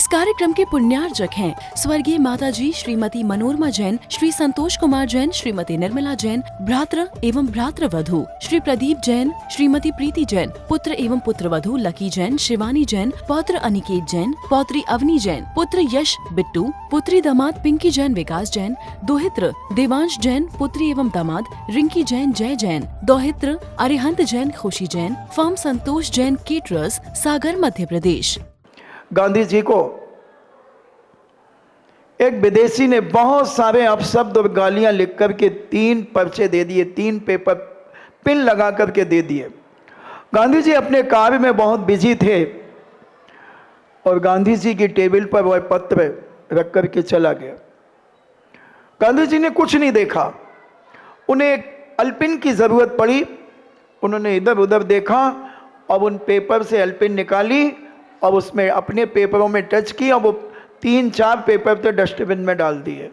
इस कार्यक्रम के पुण्यार्जक हैं स्वर्गीय माताजी श्रीमती मनोरमा जैन, श्री संतोष कुमार जैन, श्रीमती निर्मला जैन, भ्रातृ एवं भ्रातृवधू श्री प्रदीप जैन, श्रीमती प्रीति जैन, पुत्र एवं पुत्रवधू लकी जैन, शिवानी जैन, पौत्र अनिकेत जैन, पौत्री अवनी जैन, पुत्र यश बिट्टू, पुत्री दामाद पिंकी जैन विकास जैन, दोहित्र देवांश जैन, पुत्री एवं दामाद रिंकी जैन जय जैन, दोहित्र अरिहंत जैन खुशी जैन, फर्म संतोष जैन केटरर्स, सागर मध्य प्रदेश। गांधी जी को एक विदेशी ने बहुत सारे अपशब्द और गालियां लिख करके 3 पर्चे दे दिए, 3 पेपर पिन लगा करके दे दिए। गांधी जी अपने कार्य में बहुत बिजी थे और गांधी जी की टेबल पर वह पत्र रख करके चला गया। गांधी जी ने कुछ नहीं देखा, उन्हें एक अल्पिन की जरूरत पड़ी। उन्होंने इधर उधर देखा और उन पेपर से अल्पिन निकाली और उसमें अपने पेपरों में टच किया। वो 3-4 पेपर तो डस्टबिन में डाल दिए।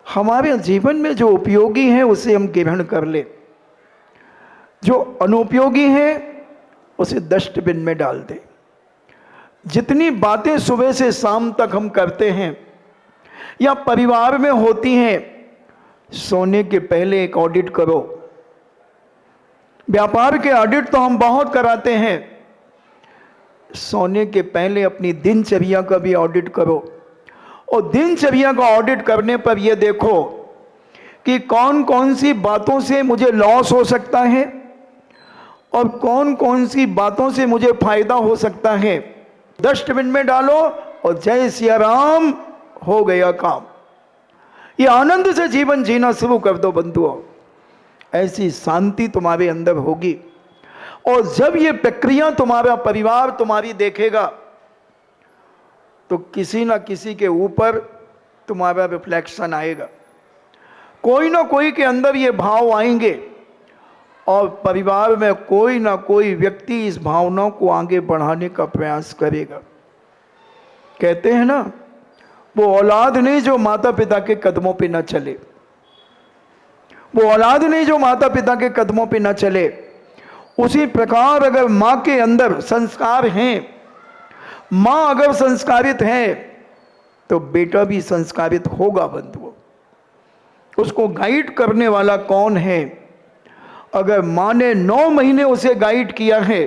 हमारे जीवन में जो उपयोगी है उसे हम ग्रहण कर ले, जो अनुपयोगी है उसे डस्टबिन में डाल दे। जितनी बातें सुबह से शाम तक हम करते हैं या परिवार में होती हैं, सोने के पहले एक ऑडिट करो। व्यापार के ऑडिट तो हम बहुत कराते हैं, सोने के पहले अपनी दिनचर्या का भी ऑडिट करो। और दिनचर्या का ऑडिट करने पर यह देखो कि कौन कौन सी बातों से मुझे लॉस हो सकता है और कौन कौन सी बातों से मुझे फायदा हो सकता है। डस्टबिन में डालो और जय सिया राम, हो गया काम। ये आनंद से जीवन जीना शुरू कर दो बंधुओं, ऐसी शांति तुम्हारे अंदर होगी। और जब ये प्रक्रिया तुम्हारा परिवार तुम्हारी देखेगा तो किसी ना किसी के ऊपर तुम्हारा रिफ्लेक्शन आएगा, कोई ना कोई के अंदर ये भाव आएंगे और परिवार में कोई ना कोई व्यक्ति इस भावनाओं को आगे बढ़ाने का प्रयास करेगा। कहते हैं ना, वो औलाद नहीं जो माता पिता के कदमों पे न चले, वो औलाद नहीं जो माता पिता के कदमों पे न चले। उसी प्रकार अगर माँ के अंदर संस्कार हैं, माँ अगर संस्कारित है तो बेटा भी संस्कारित होगा बंधुओं। उसको गाइड करने वाला कौन है? अगर माँ ने 9 महीने उसे गाइड किया है,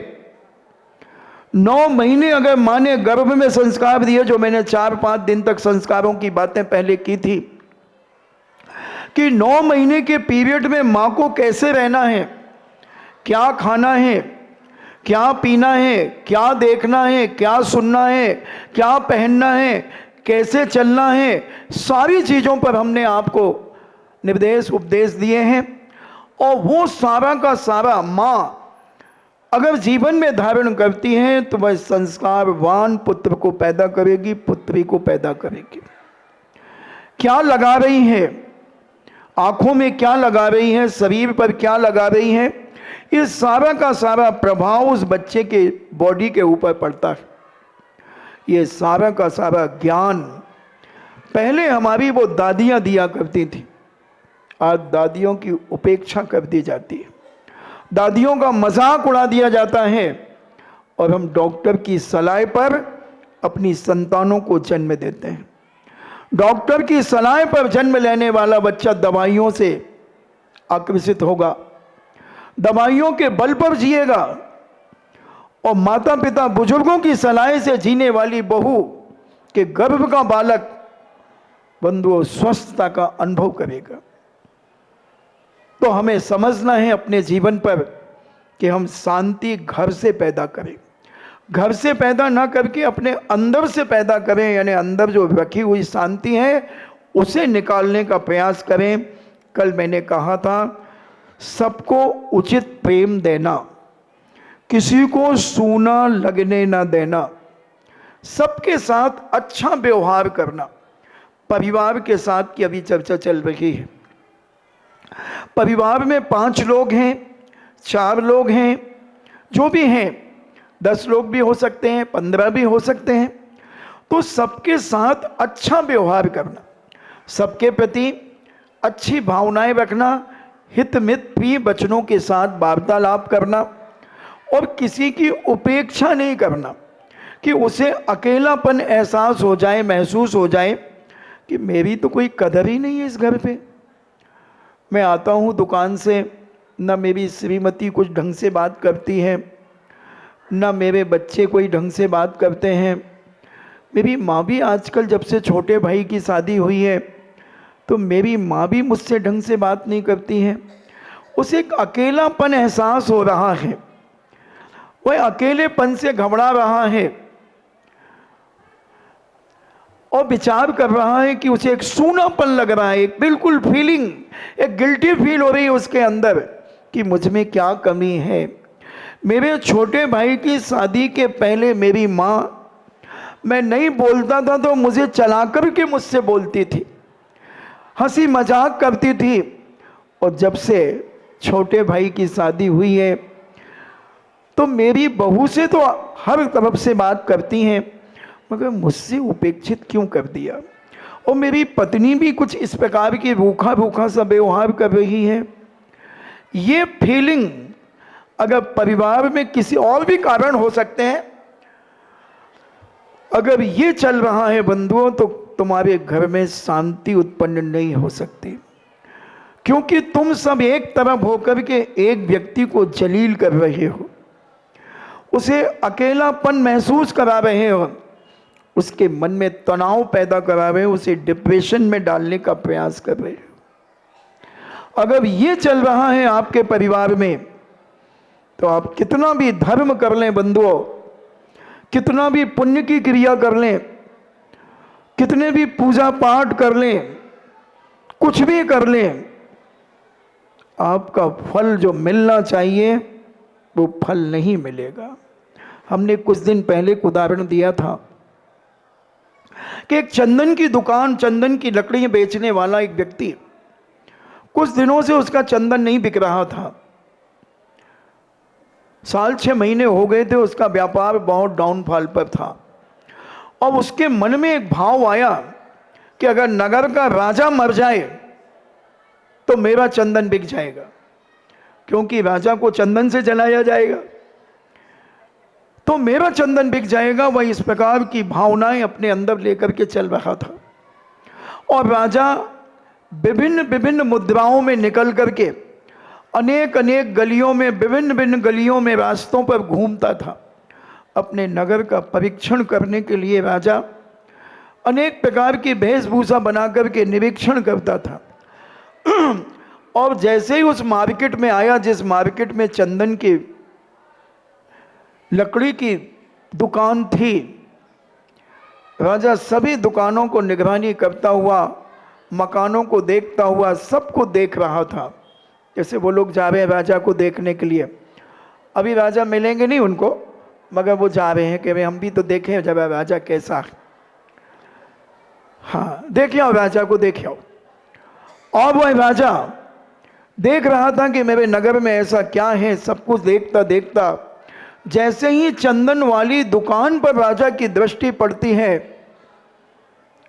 9 महीने अगर माँ ने गर्भ में संस्कार दिए, जो मैंने 4-5 दिन तक संस्कारों की बातें पहले की थी कि 9 महीने के पीरियड में माँ को कैसे रहना है, क्या खाना है, क्या पीना है, क्या देखना है, क्या सुनना है, क्या पहनना है, कैसे चलना है, सारी चीज़ों पर हमने आपको निर्देश उपदेश दिए हैं। और वो सारा का सारा माँ अगर जीवन में धारण करती है तो वह संस्कारवान पुत्र को पैदा करेगी, पुत्री को पैदा करेगी। क्या लगा रही है, आंखों में क्या लगा रही है, शरीर पर क्या लगा रही है, ये सारा का सारा प्रभाव उस बच्चे के बॉडी के ऊपर पड़ता है। ये सारा का सारा ज्ञान पहले हमारी वो दादियाँ दिया करती थी, आज दादियों की उपेक्षा कर दी जाती है, दादियों का मजाक उड़ा दिया जाता है और हम डॉक्टर की सलाह पर अपनी संतानों को जन्म देते हैं। डॉक्टर की सलाह पर जन्म लेने वाला बच्चा दवाइयों से आकर्षित होगा, दवाइयों के बल पर जिएगा। और माता पिता बुजुर्गों की सलाह से जीने वाली बहू के गर्भ का बालक बंधुओं स्वस्थता का अनुभव करेगा। तो हमें समझना है अपने जीवन पर कि हम शांति घर से पैदा करें, घर से पैदा ना करके अपने अंदर से पैदा करें, यानी अंदर जो रखी हुई शांति है उसे निकालने का प्रयास करें। कल मैंने कहा था, सबको उचित प्रेम देना, किसी को सूना लगने ना देना, सबके साथ अच्छा व्यवहार करना। परिवार के साथ की अभी चर्चा चल रही है। परिवार में 5 लोग हैं, 4 लोग हैं, जो भी हैं, 10 लोग भी हो सकते हैं, 15 भी हो सकते हैं। तो सबके साथ अच्छा व्यवहार करना, सबके प्रति अच्छी भावनाएं रखना, हित मित प्रिय वचनों के साथ वार्तालाप करना और किसी की उपेक्षा नहीं करना, कि उसे अकेलापन एहसास हो जाए, महसूस हो जाए कि मेरी तो कोई कदर ही नहीं है इस घर पे। मैं आता हूँ दुकान से, न मेरी श्रीमती कुछ ढंग से बात करती है, न मेरे बच्चे कोई ढंग से बात करते हैं। मेरी माँ भी आजकल जब से छोटे भाई की शादी हुई है तो मेरी माँ भी मुझसे ढंग से बात नहीं करती है। उसे एक अकेलापन एहसास हो रहा है, वह अकेलेपन से घबरा रहा है और विचार कर रहा है कि उसे एक सूनापन लग रहा है, एक बिल्कुल फीलिंग, एक गिल्टी फील हो रही है उसके अंदर कि मुझ में क्या कमी है। मेरे छोटे भाई की शादी के पहले मेरी माँ, मैं नहीं बोलता था तो मुझे चला कर के मुझसे बोलती थी, हंसी मजाक करती थी। और जब से छोटे भाई की शादी हुई है तो मेरी बहू से तो हर तरफ से बात करती हैं, मगर मुझसे उपेक्षित क्यों कर दिया। और मेरी पत्नी भी कुछ इस प्रकार की रूखा रूखा सा व्यवहार कर रही है। ये फीलिंग अगर परिवार में किसी और भी कारण हो सकते हैं, अगर ये चल रहा है बंधुओं, तो तुम्हारे घर में शांति उत्पन्न नहीं हो सकती, क्योंकि तुम सब एक तरफ होकर के एक व्यक्ति को जलील कर रहे हो, उसे अकेलापन महसूस करा रहे हो, उसके मन में तनाव पैदा करा रहे हो, उसे डिप्रेशन में डालने का प्रयास कर रहे हो। अगर ये चल रहा है आपके परिवार में तो आप कितना भी धर्म कर लें बंधुओं, कितना भी पुण्य की क्रिया कर लें, कितने भी पूजा पाठ कर लें, कुछ भी कर लें, आपका फल जो मिलना चाहिए वो फल नहीं मिलेगा। हमने कुछ दिन पहले एक उदाहरण दिया था कि एक चंदन की दुकान, चंदन की लकड़ियां बेचने वाला एक व्यक्ति, कुछ दिनों से उसका चंदन नहीं बिक रहा था। 6 महीने हो गए थे, उसका व्यापार बहुत डाउनफॉल पर था। और उसके मन में एक भाव आया कि अगर नगर का राजा मर जाए तो मेरा चंदन बिक जाएगा, क्योंकि राजा को चंदन से जलाया जाएगा, तो मेरा चंदन बिक जाएगा। वह इस प्रकार की भावनाएं अपने अंदर लेकर के चल रहा था। और राजा विभिन्न विभिन्न मुद्राओं में निकल करके अनेक अनेक गलियों में, विभिन्न विभिन्न गलियों में, रास्तों पर घूमता था। अपने नगर का परीक्षण करने के लिए राजा अनेक प्रकार की वेशभूषा बना करके निरीक्षण करता था। और जैसे ही उस मार्केट में आया, जिस मार्केट में चंदन की लकड़ी की दुकान थी, राजा सभी दुकानों को निगरानी करता हुआ, मकानों को देखता हुआ, सबको देख रहा था। जैसे वो लोग जा रहे हैं राजा को देखने के लिए, अभी राजा मिलेंगे नहीं उनको, मगर वो जा रहे हैं कि भाई हम भी तो देखें जब राजा कैसा है। हाँ, देखे आओ राजा को, देखे आओ। और वह राजा देख रहा था कि मेरे नगर में ऐसा क्या है। सब कुछ देखता देखता जैसे ही चंदन वाली दुकान पर राजा की दृष्टि पड़ती है,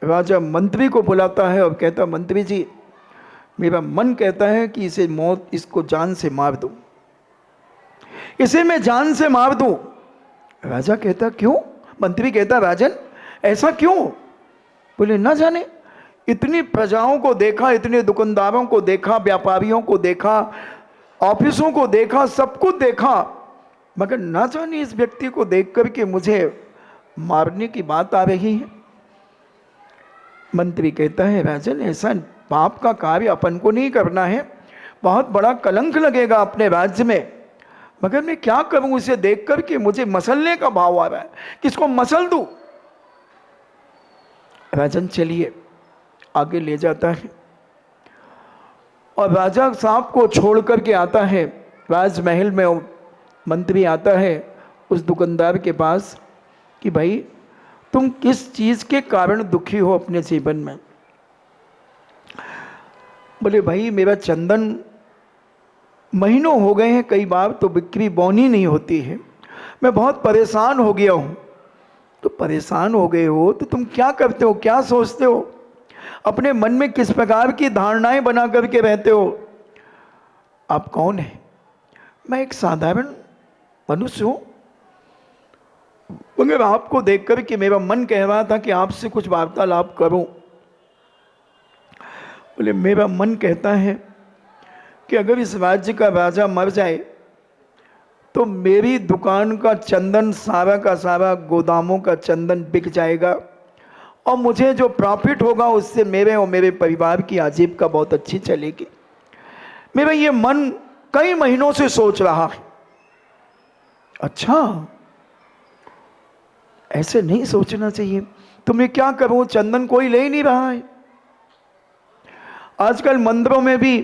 राजा मंत्री को बुलाता है और कहता, मंत्री जी, मेरा मन कहता है कि इसे मौत, इसको जान से मार दूं, इसे मैं जान से मार दूं। राजा कहता, क्यों? मंत्री कहता, राजन ऐसा क्यों? बोले, ना जाने, इतनी प्रजाओं को देखा, इतने दुकानदारों को देखा, व्यापारियों को देखा, ऑफिसों को देखा, सब कुछ देखा, मगर ना जाने इस व्यक्ति को देख करके मुझे मारने की बात आ रही है। मंत्री कहता है, राजन ऐसा पाप का कार्य अपन को नहीं करना है, बहुत बड़ा कलंक लगेगा अपने राज्य में, मगर मैं क्या करूं? इसे देख करके मुझे मसलने का भाव आ रहा है, किसको मसल दूं? राजन चलिए, आगे ले जाता है और राजा साहब को छोड़ करके आता है राजमहल में। मंत्री आता है उस दुकानदार के पास कि भाई तुम किस चीज़ के कारण दुखी हो अपने जीवन में? बोले, भाई मेरा चंदन महीनों हो गए हैं, कई बार तो बिक्री बौनी नहीं होती है, मैं बहुत परेशान हो गया हूँ। तो परेशान हो गए हो तो तुम क्या करते हो, क्या सोचते हो, अपने मन में किस प्रकार की धारणाएं बना करके रहते हो? आप कौन है? मैं एक साधारण मनुष्य हूँ, मगर आपको देखकर कि मेरा मन कह रहा था कि आपसे कुछ वार्तालाप करूं। बोले मेरा मन कहता है कि अगर इस राज्य का राजा मर जाए तो मेरी दुकान का चंदन सारा का सारा गोदामों का चंदन बिक जाएगा और मुझे जो प्रॉफिट होगा उससे मेरे और मेरे परिवार की आजीविका बहुत अच्छी चलेगी। मेरा ये मन कई महीनों से सोच रहा है। अच्छा, ऐसे नहीं सोचना चाहिए। तो मैं क्या करूं, चंदन कोई ले ही नहीं रहा है। आजकल मंदिरों में भी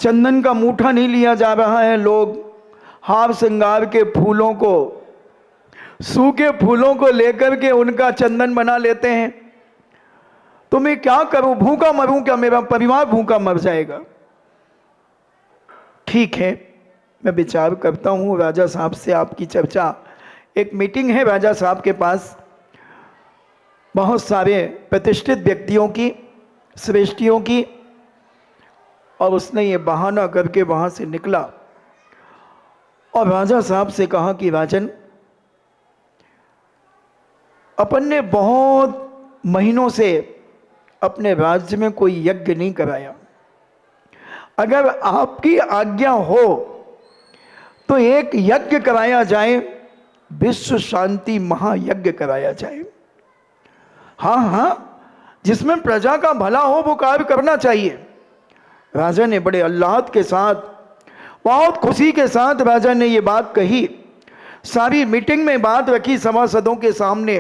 चंदन का मूठा नहीं लिया जा रहा है। लोग हार श्रृंगार के फूलों को, सूखे फूलों को लेकर के उनका चंदन बना लेते हैं। तो मैं क्या करूं, भूखा मरूं क्या, मेरा परिवार भूखा मर जाएगा। ठीक है, मैं विचार करता हूं राजा साहब से आपकी चर्चा। एक मीटिंग है राजा साहब के पास, बहुत सारे प्रतिष्ठित व्यक्तियों की, श्रेष्ठियों की, और उसने ये बहाना करके वहां से निकला और राजा साहब से कहा कि राजन, अपन ने बहुत महीनों से अपने राज्य में कोई यज्ञ नहीं कराया। अगर आपकी आज्ञा हो तो एक यज्ञ कराया जाए, विश्व शांति महायज्ञ कराया जाए। हाँ हाँ, जिसमें प्रजा का भला हो वो कार्य करना चाहिए। राजा ने बड़े अल्लाहत के साथ, बहुत खुशी के साथ राजा ने ये बात कही। सारी मीटिंग में बात रखी सभासदों के सामने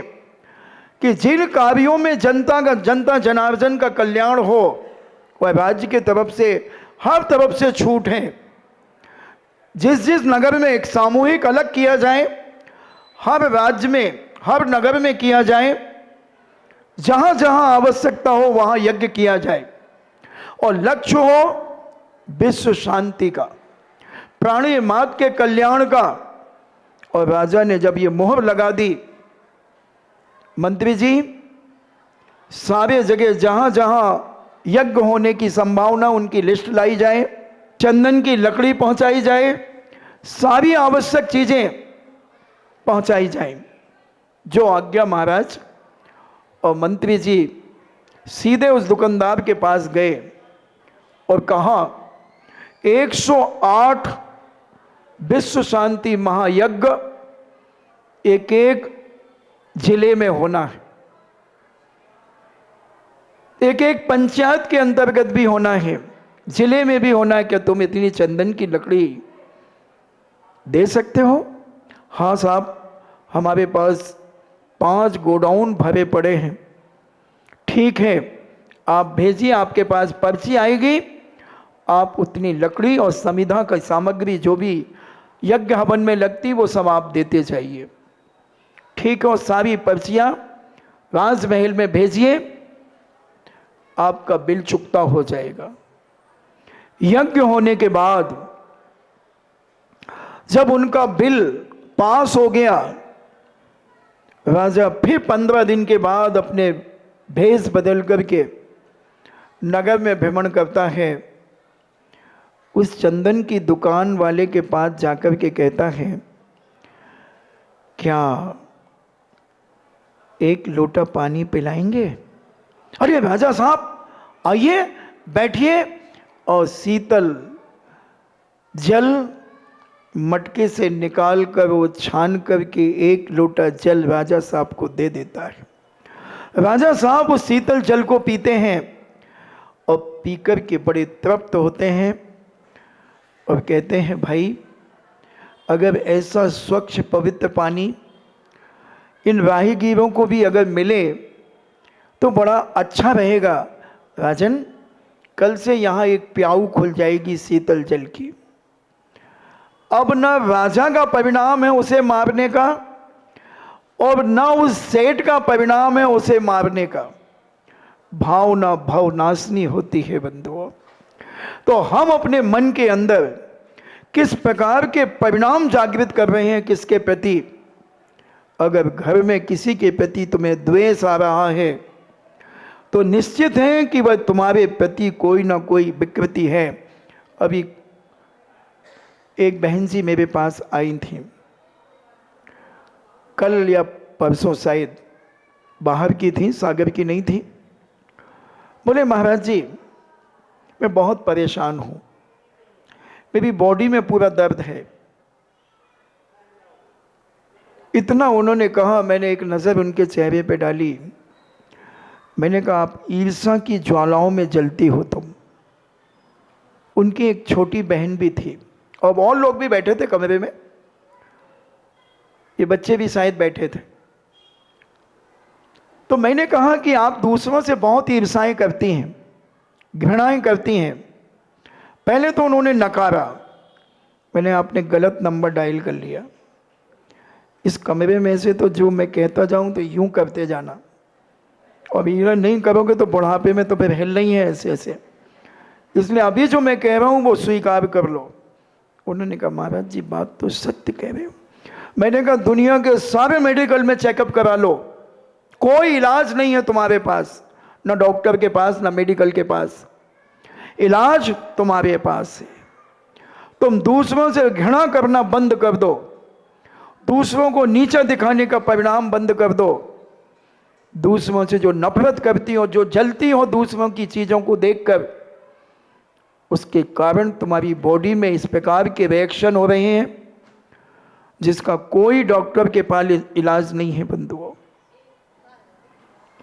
कि जिन कार्यों में जनता जनार्दन का कल्याण हो वह राज्य की तरफ से हर तरफ से छूट है। जिस नगर में एक सामूहिक अलग किया जाए, हर राज्य में, हर नगर में किया जाए। जहां जहां आवश्यकता हो वहां यज्ञ किया जाए और लक्ष्य हो विश्व शांति का, प्राणी मात्र के कल्याण का। और राजा ने जब ये मोहर लगा दी, मंत्री जी सारे जगह जहां जहां यज्ञ होने की संभावना उनकी लिस्ट लाई जाए, चंदन की लकड़ी पहुंचाई जाए, सारी आवश्यक चीजें पहुंचाई जाए। जो आज्ञा महाराज। और मंत्री जी सीधे उस दुकानदार के पास गए और कहा 108 विश्व शांति महायज्ञ एक एक जिले में होना है, एक एक पंचायत के अंतर्गत भी होना है, जिले में भी होना है। क्या तुम इतनी चंदन की लकड़ी दे सकते हो? हाँ साहब, हमारे पास 5 गोडाउन भरे पड़े हैं। ठीक है, आप भेजिए, आपके पास पर्ची आएगी, आप उतनी लकड़ी और समिधा की सामग्री जो भी यज्ञ हवन में लगती वो सब आप देते जाइए। ठीक है, और सारी पर्चियाँ राजमहल में भेजिए, आपका बिल चुकता हो जाएगा। यज्ञ होने के बाद जब उनका बिल पास हो गया, राजा फिर 15 दिन के बाद अपने भेष बदल करके नगर में भ्रमण करता है। उस चंदन की दुकान वाले के पास जाकर के कहता है, क्या एक लोटा पानी पिलाएंगे? अरे राजा साहब आइए, बैठिए। और शीतल जल मटके से निकाल कर वो छान करके एक लोटा जल राजा साहब को दे देता है। राजा साहब उस शीतल जल को पीते हैं और पीकर के बड़े तृप्त होते हैं और कहते हैं, भाई अगर ऐसा स्वच्छ पवित्र पानी इन राहगीरों को भी अगर मिले तो बड़ा अच्छा रहेगा। राजन, कल से यहाँ एक प्याऊ खुल जाएगी शीतल जल की। अब न राजा का परिणाम है उसे मारने का और न उस सेठ का परिणाम है उसे मारने का। भावना भावनाशनी होती है बंधुओं। तो हम अपने मन के अंदर किस प्रकार के परिणाम जागृत कर रहे हैं किसके प्रति? अगर घर में किसी के प्रति तुम्हें द्वेष आ रहा है तो निश्चित है कि वह तुम्हारे प्रति कोई ना कोई विकृति है। अभी एक बहन जी मेरे पास आई थी, कल या परसों शायद बाहर की थी, सागर की नहीं थी। बोले महाराज जी मैं बहुत परेशान हूँ, मेरी बॉडी में पूरा दर्द है। इतना उन्होंने कहा, मैंने एक नज़र उनके चेहरे पे डाली। मैंने कहा आप ईर्ष्या की ज्वालाओं में जलती हो तुम। उनकी एक छोटी बहन भी थी और लोग भी बैठे थे कमरे में, ये बच्चे भी शायद बैठे थे। तो मैंने कहा कि आप दूसरों से बहुत ईर्ष्याएं करती हैं, घृणाएं करती हैं। पहले तो उन्होंने नकारा, मैंने आपने गलत नंबर डायल कर लिया। इस कमरे में से तो जो मैं कहता जाऊं तो यूं करते जाना, और ये नहीं करोगे तो बुढ़ापे में तो फिर हिलना ही है ऐसे ऐसे, इसलिए अभी जो मैं कह रहा हूं वो स्वीकार कर लो। उन्होंने कहा महाराज जी बात तो सत्य कह रहे हो। मैंने कहा दुनिया के सारे मेडिकल में चेकअप करा लो, कोई इलाज नहीं है तुम्हारे पास, ना डॉक्टर के पास ना मेडिकल के पास, इलाज तुम्हारे पास है। तुम दूसरों से घृणा करना बंद कर दो, दूसरों को नीचा दिखाने का परिणाम बंद कर दो। दूसरों से जो नफरत करती हो, जो जलती हो दूसरों की चीज़ों को देखकर, उसके कारण तुम्हारी बॉडी में इस प्रकार के रिएक्शन हो रहे हैं जिसका कोई डॉक्टर के पास इलाज नहीं है बंधुओं।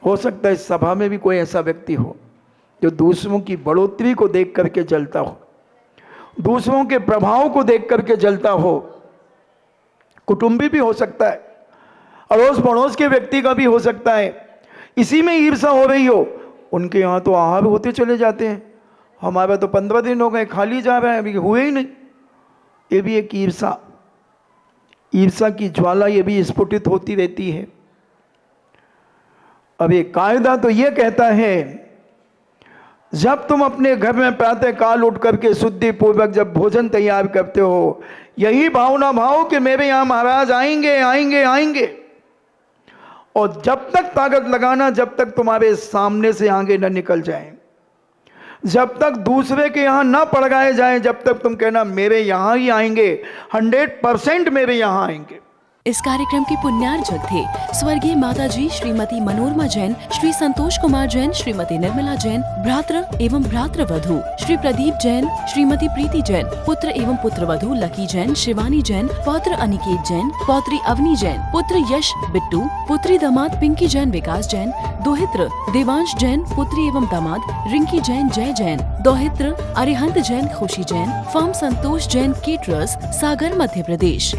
हो सकता है इस सभा में भी कोई ऐसा व्यक्ति हो जो दूसरों की बढ़ोतरी को देख करके जलता हो, दूसरों के प्रभाव को देख करके जलता हो। कुटुंबी भी हो सकता है, अड़ोस पड़ोस के व्यक्ति का भी हो सकता है। इसी में ईर्ष्या हो रही हो, उनके यहाँ तो आहार होते चले जाते हैं, हमारा तो 15 दिन हो गए खाली जा रहा है, अभी हुए ही नहीं। ये भी एक ईर्ष्या की ज्वाला ये भी स्फुटित होती रहती है। अब ये कायदा तो ये कहता है, जब तुम अपने घर में प्रातः काल उठ करके शुद्धि पूर्वक जब भोजन तैयार करते हो, यही भावना भाव कि मेरे यहाँ महाराज आएंगे आएंगे आएंगे, और जब तक ताकत लगाना जब तक तुम्हारे सामने से आगे न निकल जाए, जब तक दूसरे के यहाँ ना पड़ गए जाए, जब तक तुम कहना मेरे यहाँ ही आएंगे, 100% मेरे यहाँ आएंगे। इस कार्यक्रम के पुण्यार्जक थे स्वर्गीय माताजी श्रीमती मनोरमा जैन, श्री संतोष कुमार जैन, श्रीमती निर्मला जैन, भ्रातृ एवं भ्रातृवधू श्री प्रदीप जैन, श्रीमती प्रीति जैन, पुत्र एवं पुत्रवधू लकी जैन, शिवानी जैन, पौत्र अनिकेत जैन, पौत्री अवनी जैन, पुत्र यश बिट्टू, पुत्री दामाद पिंकी जैन विकास जैन, दोहित्र देवांश जैन, पुत्री एवं दामाद रिंकी जैन जय जैन, दोहित्र अरिहंत जैन खुशी जैन, फर्म संतोष जैन केटरर्स, सागर मध्य प्रदेश।